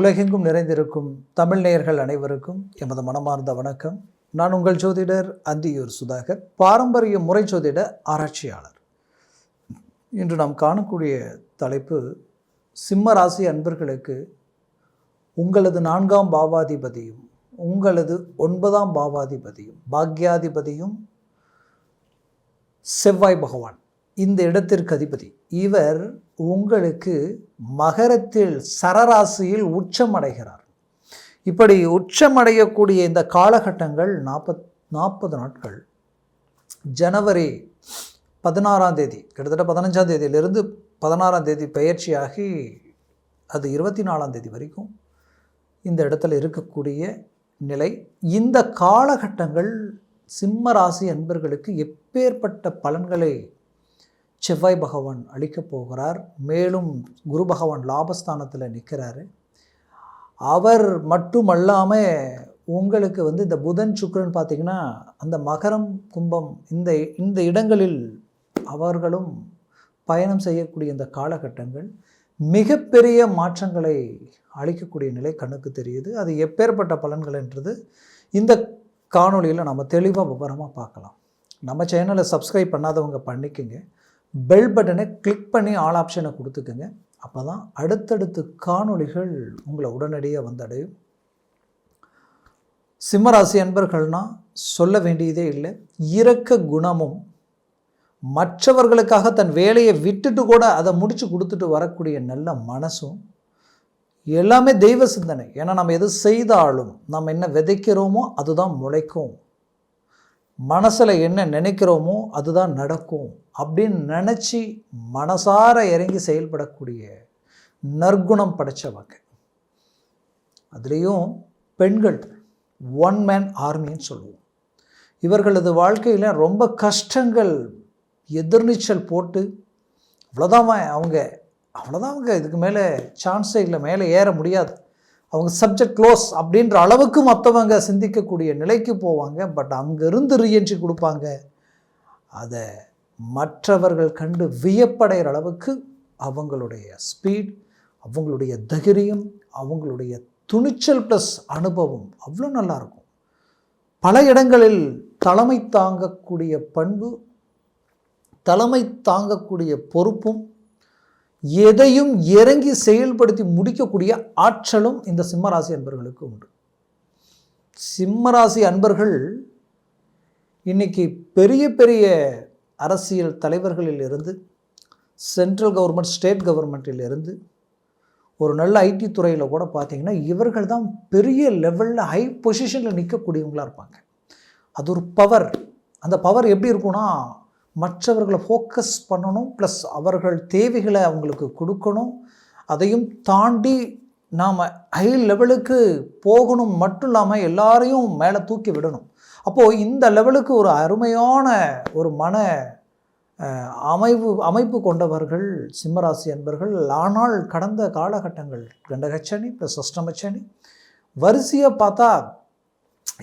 உலகெங்கும் நிறைந்திருக்கும் தமிழ் நேயர்கள் அனைவருக்கும் எமது மனமார்ந்த வணக்கம். நான் உங்கள் ஜோதிடர் அந்தியூர் சுதாகர், பாரம்பரிய முறை ஜோதிட ஆராய்ச்சியாளர். இன்று நாம் காணக்கூடிய தலைப்பு, சிம்ம ராசி அன்பர்களுக்கு உங்களது 4ஆம் பாவாதிபதியும் உங்களது 9ஆம் பாவாதிபதியும் பாக்யாதிபதியும் செவ்வாய் பகவான், இந்த இடத்திற்கு அதிபதி. இவர் உங்களுக்கு மகரத்தில் சரராசியில் உச்சமடைகிறார். இப்படி உச்சமடையக்கூடிய இந்த காலகட்டங்கள் 40 நாட்கள், ஜனவரி 16ஆம் தேதி, கிட்டத்தட்ட 15ஆம் தேதியிலிருந்து 16ஆம் தேதி பயிற்சியாகி அது 24ஆம் தேதி வரைக்கும் இந்த இடத்துல இருக்கக்கூடிய நிலை. இந்த காலகட்டங்கள் சிம்ம ராசி அன்பர்களுக்கு எப்பேற்பட்ட பலன்களை செவ்வாய் பகவான் அளிக்கப் போகிறார். மேலும் குரு பகவான் லாபஸ்தானத்தில் நிற்கிறாரு. அவர் மட்டுமல்லாமல் உங்களுக்கு இந்த புதன் சுக்கிரன் பார்த்திங்கன்னா அந்த மகரம் கும்பம் இந்த இடங்களில் அவர்களும் பயணம் செய்யக்கூடிய இந்த காலகட்டங்கள் மிகப்பெரிய மாற்றங்களை அளிக்கக்கூடிய நிலை கண்ணுக்கு தெரியுது. அது எப்பேற்பட்ட பலன்கள் என்றது இந்த காணொலியில் நம்ம தெளிவாக விவரமாக பார்க்கலாம். நம்ம சேனலை சப்ஸ்கிரைப் பண்ணாதவங்க பண்ணிக்கோங்க, பெல் பட்டனை கிளிக் பண்ணி ஆல் ஆப்ஷனை கொடுத்துக்குங்க. அப்போ தான் அடுத்தடுத்து காணொளிகள் உங்களை உடனடியாக வந்தடையும். சிம்மராசி அன்பர்கள்னால் சொல்ல வேண்டியதே இல்லை. இரக்க குணமும், மற்றவர்களுக்காக தன் வேலையை விட்டுட்டு கூட அதை முடித்து கொடுத்துட்டு வரக்கூடிய நல்ல மனசும், எல்லாமே தெய்வ சிந்தனை. ஏன்னா நம்ம எது செய்தாலும் நம்ம என்ன விதைக்கிறோமோ அதுதான் முளைக்கும், மனசில் என்ன நினைக்கிறோமோ அதுதான் நடக்கும் அப்படின்னு நினச்சி மனசார இறங்கி செயல்படக்கூடிய நற்குணம் படைத்தவங்க. அதுலேயும் பெண்கள் ஒன் மேன் ஆர்மின்னு சொல்லுவோம். இவர்களது வாழ்க்கையில் ரொம்ப கஷ்டங்கள் எதிர்நீச்சல் போட்டு அவ்வளோதான் அவங்க இதுக்கு மேலே சான்ஸே இல்லை, மேலே ஏற முடியாது, அவங்க சப்ஜெக்ட் க்ளோஸ் அப்படின்ற அளவுக்கு மற்றவங்க சிந்திக்கக்கூடிய நிலைக்கு போவாங்க. பட் அங்கேருந்து ரீஎன்ட்ரி கொடுப்பாங்க. அதை மற்றவர்கள் கண்டு வியப்படைகிற அளவுக்கு அவங்களுடைய ஸ்பீட், அவங்களுடைய தைரியம், அவங்களுடைய துணிச்சல் ப்ளஸ் அனுபவம் அவ்வளோ நல்லாயிருக்கும். பல இடங்களில் தலைமை தாங்கக்கூடிய பண்பு, தலைமை தாங்கக்கூடிய பொறுப்பும், எதையும் இறங்கி செயல்படுத்தி முடிக்கக்கூடிய ஆற்றலும் இந்த சிம்மராசி அன்பர்களுக்கு உண்டு. சிம்மராசி அன்பர்கள் இன்னைக்கு பெரிய பெரிய அரசியல் தலைவர்களில் இருந்து, சென்ட்ரல் கவர்மெண்ட், ஸ்டேட் கவர்மெண்ட்டில் இருந்து, ஒரு நல்ல ஐடி துறையில் கூட பார்த்திங்கன்னா இவர்கள் தான் பெரிய லெவலில் ஹை பொசிஷனில் நிற்கக்கூடியவங்களாக இருப்பாங்க. அது ஒரு பவர். அந்த பவர் எப்படி இருக்கும்னா, மற்றவர்களை ஃபோக்கஸ் பண்ணணும், ப்ளஸ் அவர்கள் தேவைகளை அவங்களுக்கு கொடுக்கணும், அதையும் தாண்டி நாம் ஹை லெவலுக்கு போகணும், மட்டும் இல்லாமல் எல்லாரையும் மேலே தூக்கி விடணும். அப்போது இந்த லெவலுக்கு ஒரு அருமையான ஒரு மன அமைப்பு கொண்டவர்கள் சிம்மராசி அன்பர்கள். ஆனால் கடந்த காலகட்டங்கள் கண்டகச்சனி ப்ளஸ் அஷ்டமச்சனி வரிசையாக பார்த்தா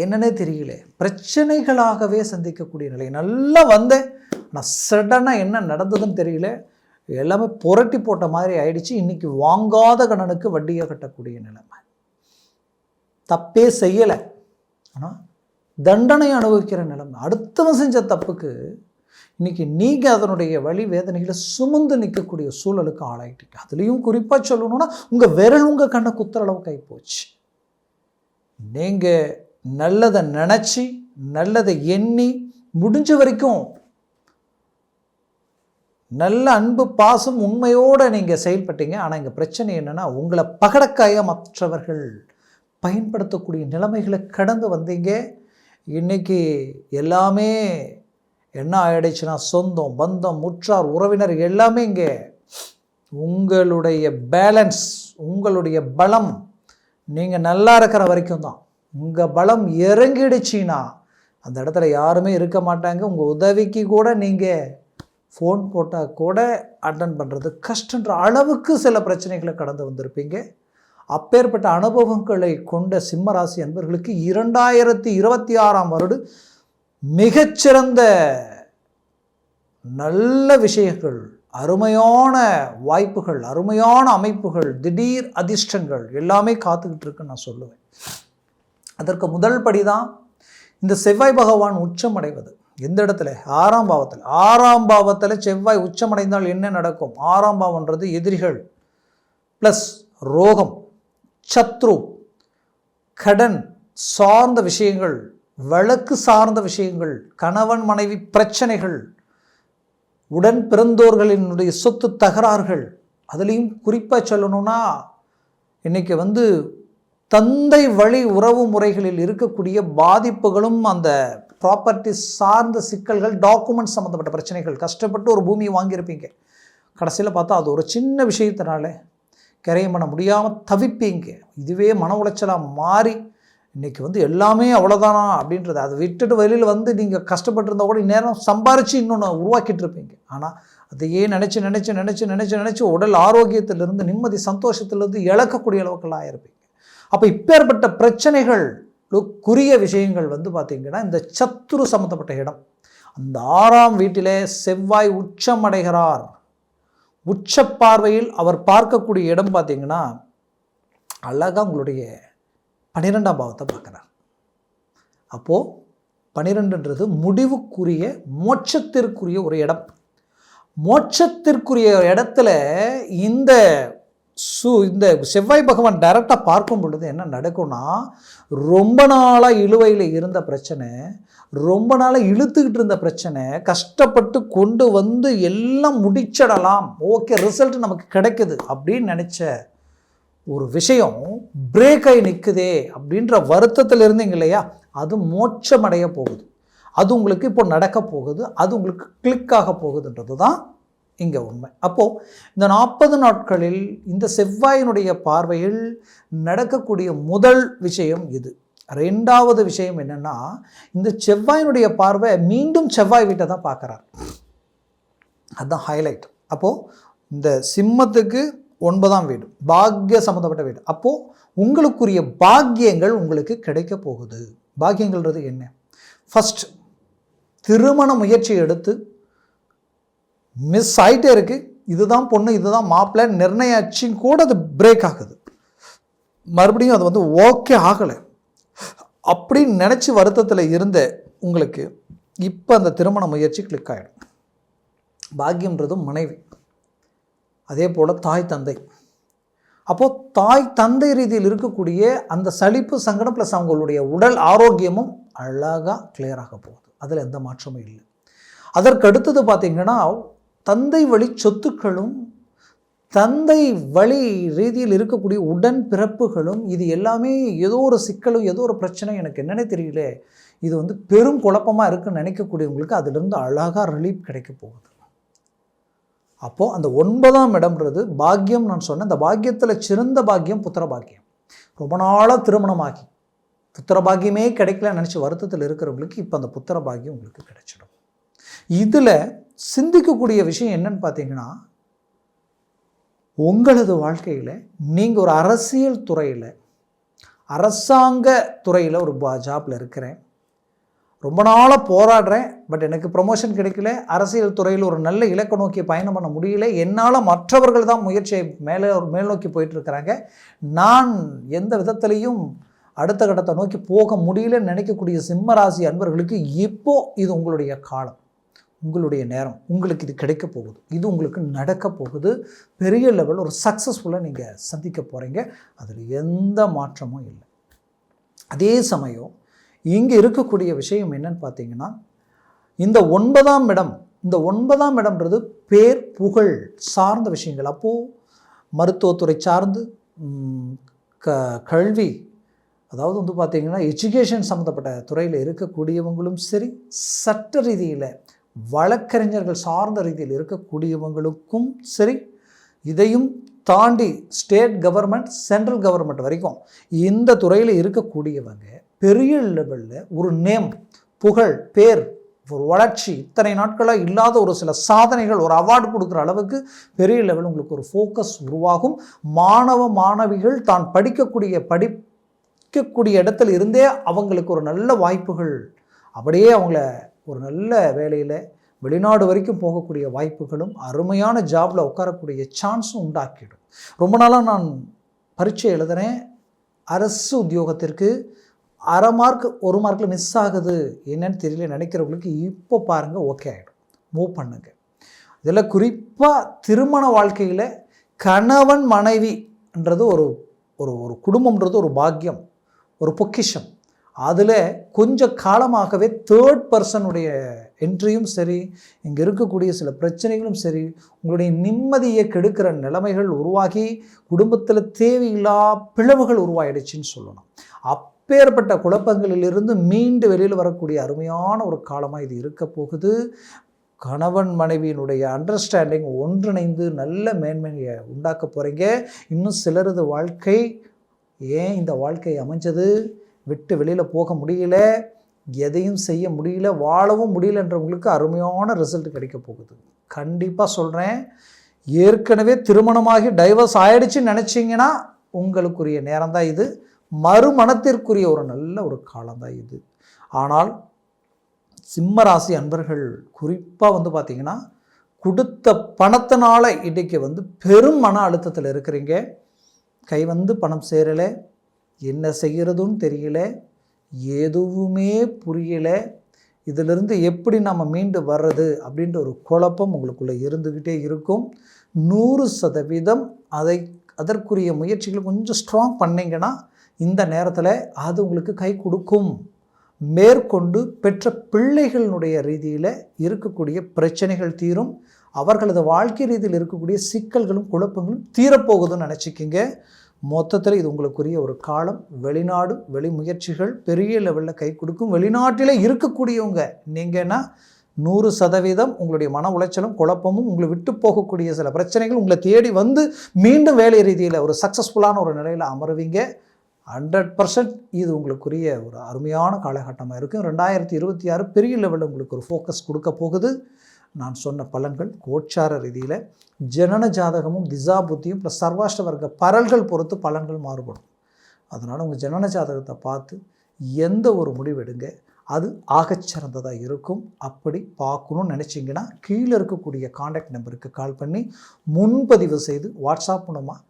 என்னன்னே தெரியல, பிரச்சனைகளாகவே சந்திக்கக்கூடிய நிலை. நல்லா வந்தேன், ஆனால் சடனாக என்ன நடந்ததுன்னு தெரியல, எல்லாமே புரட்டி போட்ட மாதிரி ஆயிடுச்சு. இன்றைக்கி வாங்காத கடனுக்கு வட்டியை கட்டக்கூடிய நிலைமை. தப்பே செய்யலை, ஆனால் தண்டனை அனுபவிக்கிற நிலைமை. அடுத்தவன் செஞ்ச தப்புக்கு இன்றைக்கி நீங்கள் அதனுடைய வலி வேதனைகளை சுமந்து நிற்கக்கூடிய சூழலுக்கு ஆளாயிட்டீங்க. அதுலேயும் குறிப்பாக சொல்லணும்னா உங்கள் விரல் உங்கள் கண்ணை குத்துற அளவுக்கு ஆகி போச்சு. நீங்கள் நல்லதை நினச்சி, நல்லதை எண்ணி, முடிஞ்ச வரைக்கும் நல்ல அன்பு பாசம் உண்மையோடு நீங்கள் செயல்பட்டீங்க. ஆனால் இங்கே பிரச்சனை என்னென்னா, உங்களை பகடக்காய மற்றவர்கள் பயன்படுத்தக்கூடிய நிலைமைகளை கடந்து வந்தீங்க. இன்றைக்கி எல்லாமே என்ன ஆயிடுச்சுன்னா, சொந்தம் பந்தம் உற்றார் உறவினர் எல்லாமே இங்கே உங்களுடைய பேலன்ஸ், உங்களுடைய பலம் நீங்கள் நல்லா இருக்கிற வரைக்கும் தான். உங்கள் பலம் இறங்கிடுச்சின்னா அந்த இடத்துல யாருமே இருக்க மாட்டாங்க. உங்கள் உதவிக்கு கூட நீங்கள் ஃபோன் போட்டால் கூட அட்டன் பண்ணுறது கஷ்டன்ற அளவுக்கு சில பிரச்சனைகளை கடந்து வந்திருப்பீங்க. அப்பேற்பட்ட அனுபவங்களை கொண்ட சிம்மராசி அன்பர்களுக்கு 2026ஆம் வருடம் மிகச்சிறந்த நல்ல விஷயங்கள், அருமையான வாய்ப்புகள், அருமையான அமைப்புகள், திடீர் அதிர்ஷ்டங்கள் எல்லாமே காத்துக்கிட்டு இருக்குன்னு நான் சொல்லுவேன். அதற்கு முதல் படி தான் இந்த செவ்வாய் பகவான் உச்சமடைவது. எந்த இடத்துல? 6ஆம் பாவத்தில். 6ஆம் பாவத்தில் செவ்வாய் உச்சமடைந்தால் என்ன நடக்கும்? 6ஆம் பாவம்ன்றது எதிரிகள் ப்ளஸ் ரோகம், சத்ரு, கடன் சார்ந்த விஷயங்கள், வழக்கு சார்ந்த விஷயங்கள், கணவன் மனைவி பிரச்சனைகள், உடன் பிறந்தோர்களினுடைய சொத்து தகராறுகள். அதுலேயும் குறிப்பாக சொல்லணும்னா இன்றைக்கி தந்தை வழி உறவு முறைகளில் இருக்கக்கூடிய பாதிப்புகளும், அந்த ப்ராப்பர்ட்டி சார்ந்த சிக்கல்கள், டாக்குமெண்ட் சம்மந்தப்பட்ட பிரச்சனைகள். கஷ்டப்பட்டு ஒரு பூமியை வாங்கியிருப்பீங்க, கடைசியில் பார்த்தா அது ஒரு சின்ன விஷயத்தினால கரையம் பண்ண முடியாமல் தவிப்பீங்க. இதுவே மன உளைச்சலாக மாறி இன்றைக்கி எல்லாமே அவ்வளோதானா அப்படின்றது அதை விட்டுட்டு வெளியில் நீங்கள் கஷ்டப்பட்டுருந்தா கூட நேரம் சம்பாரித்து இன்னொன்று உருவாக்கிட்டு இருப்பீங்க. ஆனால் அதையே நினச்சி நினச்சி நினச்சி நினச்சி நினச்சி உடல் ஆரோக்கியத்திலிருந்து, நிம்மதி சந்தோஷத்திலிருந்து இழக்கக்கூடிய அளவுக்கெல்லாம் ஆயிருப்பீங்க. அப்போ இப்பேற்பட்ட பிரச்சனைகளுக்குரிய விஷயங்கள் பார்த்திங்கன்னா இந்த சத்துரு சம்மந்தப்பட்ட இடம். அந்த 6ஆம் வீட்டிலே செவ்வாய் உச்சமடைகிறார். உச்ச பார்வையில் அவர் பார்க்கக்கூடிய இடம் பார்த்திங்கன்னா அழகாக உங்களுடைய 12ஆம் பாவத்தை பார்க்குறார். அப்போது 12ன்றது முடிவுக்குரிய, மோட்சத்திற்குரிய ஒரு இடம். மோட்சத்திற்குரிய இடத்துல இந்த செவ்வாய் பகவான் டைரெக்டாக பார்க்கும் பொழுது என்ன நடக்கும்னா, ரொம்ப நாளாக இழுவையில் இருந்த பிரச்சனை, ரொம்ப நாளாக இழுத்துக்கிட்டு இருந்த பிரச்சனை, கஷ்டப்பட்டு கொண்டு எல்லாம் முடிச்சிடலாம், ஓகே ரிசல்ட் நமக்கு கிடைக்குது அப்படின்னு நினச்ச ஒரு விஷயம் பிரேக் ஆகி நிற்குதே அப்படின்ற வருத்தத்தில் இருந்தீங்க இல்லையா, அது மோட்சமடைய போகுது. அது உங்களுக்கு இப்போ நடக்க போகுது. அது உங்களுக்கு கிளிக்காக போகுதுன்றது தான் இங்கே உண்மை. அப்போது இந்த 40 நாட்களில் இந்த செவ்வாயினுடைய பார்வையில் நடக்கக்கூடிய முதல் விஷயம் இது. 2வது விஷயம் என்னென்னா, இந்த செவ்வாயினுடைய பார்வை மீண்டும் செவ்வாய் வீட்டை தான் பார்க்குறார். அதுதான் ஹைலைட். அப்போது இந்த சிம்மத்துக்கு 9ஆம் வீடு, பாக்கிய சம்மந்தப்பட்ட வீடு. அப்போது உங்களுக்குரிய பாக்கியங்கள் உங்களுக்கு கிடைக்க போகுது. பாக்கியங்கள்ன்றது என்ன? ஃபஸ்ட், திருமண முயற்சி எடுத்து மிஸ் ஆகிட்டே இருக்குது, இதுதான் பொண்ணு இதுதான் மாப்பிள்ளை நிர்ணயாச்சும் கூட அது பிரேக் ஆகுது, மறுபடியும் அது ஓகே ஆகலை அப்படின்னு நினச்சி வருத்தத்தில் இருந்த உங்களுக்கு இப்போ அந்த திருமண முயற்சி கிளிக் ஆகிடும். பாக்கியம்ன்றது மனைவி, அதே போல் தாய் தந்தை. அப்போது தாய் தந்தை ரீதியில் இருக்கக்கூடிய அந்த சலிப்பு சங்கடம் ப்ளஸ் அவங்களுடைய உடல் ஆரோக்கியமும் அழகாக கிளியராக போகுது. அதில் எந்த மாற்றமும் இல்லை. அதற்கு அடுத்தது பார்த்திங்கன்னா, தந்தை வழி சொத்துக்களும் தந்தை வழி ரீதியில் இருக்கக்கூடிய உடன் பிறப்புகளும், இது எல்லாமே ஏதோ ஒரு சிக்கலும் ஏதோ ஒரு பிரச்சனை, எனக்கு என்னென்ன தெரியல, இது பெரும் குழப்பமாக இருக்குன்னு நினைக்கக்கூடியவங்களுக்கு அதிலிருந்து அழகாக ரிலீஃப் கிடைக்க போகுது. அப்போது அந்த 9ஆம் இடம்ன்றது பாக்கியம். நான் சொன்னேன், இந்த பாக்கியத்தில் சிறந்த பாக்கியம் புத்திர பாக்கியம். ரொம்ப நாளாக திருமணமாகி புத்திர பாக்கியமே கிடைக்கலன்னு நினச்சி வருத்தத்தில் இருக்கிறவங்களுக்கு இப்போ அந்த புத்திர பாக்கியம் உங்களுக்கு கிடைச்சிடும். இதில் சிந்திக்கக்கூடிய விஷயம் என்னன்னு பார்த்தீங்கன்னா, உங்களது வாழ்க்கையில் நீங்கள் ஒரு அரசியல் துறையில், அரசாங்க துறையில் ஒரு ஜாப்பில் இருக்கிறேன், ரொம்ப நாளாக போராடுறேன், பட் எனக்கு ப்ரொமோஷன் கிடைக்கல, அரசியல் துறையில் ஒரு நல்ல இலக்கை நோக்கி பயணம் பண்ண முடியல, என்னால் மற்றவர்கள் தான் முயற்சியை மேல் நோக்கி போயிட்டுருக்கிறாங்க, நான் எந்த விதத்துலேயும் அடுத்த கட்டத்தை நோக்கி போக முடியலன்னு நினைக்கக்கூடிய சிம்மராசி அன்பர்களுக்கு இப்போது இது உங்களுடைய காலம், உங்களுடைய நேரம், உங்களுக்கு இது கிடைக்க போகுது, இது உங்களுக்கு நடக்க போகுது. பெரிய லெவல் ஒரு சக்ஸஸ்ஃபுல்லாக நீங்கள் சந்திக்க போகிறீங்க, அதில் எந்த மாற்றமும் இல்லை. அதே சமயம் இங்கே இருக்கக்கூடிய விஷயம் என்னன்னு பார்த்தீங்கன்னா, இந்த 9ஆம் இடம், இந்த 9ஆம் இடம்ன்றது பேர் புகழ் சார்ந்த விஷயங்கள். அப்போது மருத்துவத்துறை சார்ந்து, கல்வி, அதாவது பார்த்தீங்கன்னா எஜுகேஷன் சம்மந்தப்பட்ட துறையில் இருக்கக்கூடியவங்களும் சரி, சட்ட ரீதியில் வழக்கறிஞர்கள் சார்ந்த ரீதியில் இருக்கக்கூடியவங்களுக்கும் சரி, இதையும் தாண்டி ஸ்டேட் கவர்மெண்ட், சென்ட்ரல் கவர்மெண்ட் வரைக்கும் இந்த துறையில் இருக்கக்கூடியவங்க பெரிய லெவலில் ஒரு நேம், புகழ், பேர், ஒரு வளர்ச்சி, இத்தனை நாட்களாக இல்லாத ஒரு சில சாதனைகள், ஒரு அவார்டு கொடுக்குற அளவுக்கு பெரிய லெவல் உங்களுக்கு ஒரு ஃபோக்கஸ் உருவாகும். மாணவ மாணவிகள் தான் படிக்கக்கூடிய இடத்துல இருந்தே அவங்களுக்கு ஒரு நல்ல வாய்ப்புகள், அப்படியே அவங்கள ஒரு நல்ல வேலையில் வெளிநாடு வரைக்கும் போகக்கூடிய வாய்ப்புகளும், அருமையான ஜாபில் உட்காரக்கூடிய சான்ஸும் உண்டாக்கிடும். ரொம்ப நாளாக நான் பரீட்சை எழுதுகிறேன், அரசு உத்தியோகத்திற்கு 1/2 மார்க் 1 மார்க்கில் மிஸ் ஆகுது, என்னன்னு தெரியல நினைக்கிறவங்களுக்கு இப்போ பாருங்கள் ஓகே ஆகிடும். மூவ் பண்ணுங்க. இதில் குறிப்பாக திருமண வாழ்க்கையில் கணவன் மனைவின்றது ஒரு ஒரு குடும்பம்ன்றது ஒரு பாக்கியம், ஒரு பொக்கிஷம். அதில் கொஞ்சம் காலமாகவே தேர்ட் பர்சனுடைய என்ட்ரியும் சரி, இங்கே இருக்கக்கூடிய சில பிரச்சனைகளும் சரி, உங்களுடைய நிம்மதியை கெடுக்கிற நிலைமைகள் உருவாகி குடும்பத்தில் தேவையில்லா பிளவுகள் உருவாயிடுச்சுன்னு சொல்லணும். அப்பேற்பட்ட குழப்பங்களிலிருந்து மீண்டு வெளியில் வரக்கூடிய அருமையான ஒரு காலமாக இது இருக்க போகுது. கணவன் மனைவியினுடைய அண்டர்ஸ்டாண்டிங் ஒன்றிணைந்து நல்ல மேன்மையை உண்டாக்க போகிறீங்க. இன்னும் சிலரது வாழ்க்கை ஏன் இந்த வாழ்க்கை அமைஞ்சது, விட்டு வெளியில் போக முடியல, எதையும் செய்ய முடியல, வாழவும் முடியலன்றவங்களுக்கு அருமையான ரிசல்ட் கிடைக்க போகுது. கண்டிப்பாக சொல்கிறேன். ஏற்கனவே திருமணமாகி டைவர்ஸ் ஆகிடுச்சின்னு நினச்சிங்கன்னா உங்களுக்குரிய நேரம் தான் இது. மறுமணத்திற்குரிய ஒரு நல்ல ஒரு காலம்தான் இது. ஆனால் சிம்மராசி அன்பர்கள் குறிப்பாக பார்த்திங்கன்னா கொடுத்த பணத்தினால இன்றைக்கி பெரும் மன அழுத்தத்தில் இருக்கிறீங்க. கை பணம் சேரலை, என்ன செய்கிறதுன்னு தெரியல, எதுவுமே புரியலை, இதிலிருந்து எப்படி நம்ம மீண்டு வர்றது அப்படின்ற ஒரு குழப்பம் உங்களுக்குள்ளே இருந்துக்கிட்டே இருக்கும். 100% அதற்குரிய முயற்சிகளை கொஞ்சம் ஸ்ட்ராங் பண்ணிங்கன்னா இந்த நேரத்தில் அது உங்களுக்கு கை கொடுக்கும். மேற்கொண்டு பெற்ற பிள்ளைகளினுடைய ரீதியில் இருக்கக்கூடிய பிரச்சனைகள் தீரும். அவர்களது வாழ்க்கை ரீதியில் இருக்கக்கூடிய சிக்கல்களும் குழப்பங்களும் தீரப்போகுதுன்னு நினச்சிக்கிங்க. மொத்தத்தில் இது உங்களுக்குரிய ஒரு காலம். வெளிநாடு வெளி முயற்சிகள் பெரிய லெவலில் கை கொடுக்கும். வெளிநாட்டில் இருக்கக்கூடியவங்க நீங்கன்னா 100% உங்களுடைய மன உளைச்சலும் குழப்பமும் உங்களை விட்டு போகக்கூடிய சில பிரச்சனைகள் உங்களை தேடி மீண்டும் வேலை ரீதியில் ஒரு சக்ஸஸ்ஃபுல்லான ஒரு நிலையில் அமருவீங்க. 100% இது உங்களுக்குரிய ஒரு அருமையான காலகட்டமாக இருக்கும். 2026 பெரிய லெவலில் உங்களுக்கு ஒரு ஃபோக்கஸ் கொடுக்க போகுது. நான் சொன்ன பலன்கள் கோச்சார ரீதியில் ஜனன ஜாதகமும் திசா புத்தியும் ப்ளஸ் சர்வாஷ்ட வர்க்க பரல்கள் பொறுத்து பலன்கள் மாறுபடும். அதனால் உங்கள் ஜனன ஜாதகத்தை பார்த்து எந்த ஒரு முடிவு எடுங்க, அது ஆகச்சிறந்ததாக இருக்கும். அப்படி பார்க்கணுன்னு நினச்சிங்கன்னா கீழே இருக்கக்கூடிய காண்டாக்ட் நம்பருக்கு கால் பண்ணி முன்பதிவு செய்து வாட்ஸ்அப் மூலமாக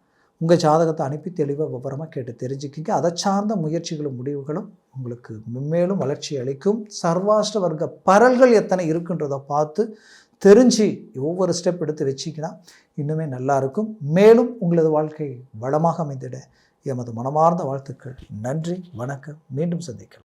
உங்கள் ஜாதகத்தை அனுப்பி தெளிவாக விவரமாக கேட்டு தெரிஞ்சுக்கிங்க. அதை சார்ந்த முயற்சிகளும் முடிவுகளும் உங்களுக்கு மென்மேலும் வளர்ச்சி அளிக்கும். சர்வாஷ்ட வர்க்க பரல்கள் எத்தனை இருக்குன்றதை பார்த்து தெரிஞ்சு ஒவ்வொரு ஸ்டெப் எடுத்து வச்சிங்கன்னா இன்னுமே நல்லாயிருக்கும். மேலும் உங்களது வாழ்க்கை வளமாக அமைந்திட எமது மனமார்ந்த வாழ்த்துக்கள். நன்றி, வணக்கம். மீண்டும் சந்திக்கலாம்.